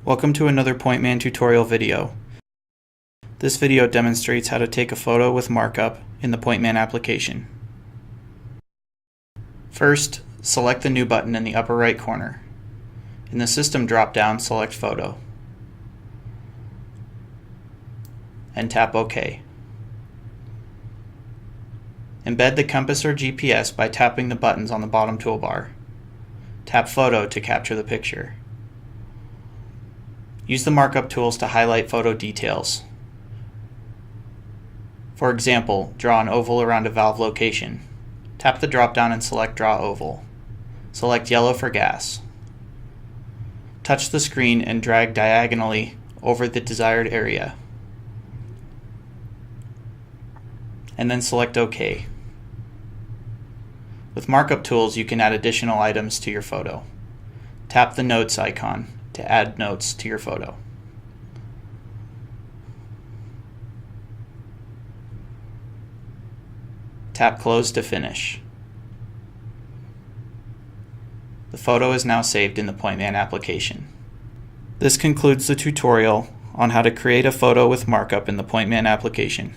Welcome to another PointMan tutorial video. This video demonstrates how to take a photo with markup in the PointMan application. First, select the New button in the upper right corner. In the System drop-down, select Photo and tap OK. Embed the compass or GPS by tapping the buttons on the bottom toolbar. Tap Photo to capture the picture. Use the Markup Tools to highlight photo details. For example, draw an oval around a valve location. Tap the drop-down and select Draw Oval. Select yellow for gas. Touch the screen and drag diagonally over the desired area. And then select OK. With Markup Tools, you can add additional items to your photo. Tap the Notes icon to add notes to your photo. Tap Close to finish. The photo is now saved in the PointMan application. This concludes the tutorial on how to create a photo with markup in the PointMan application.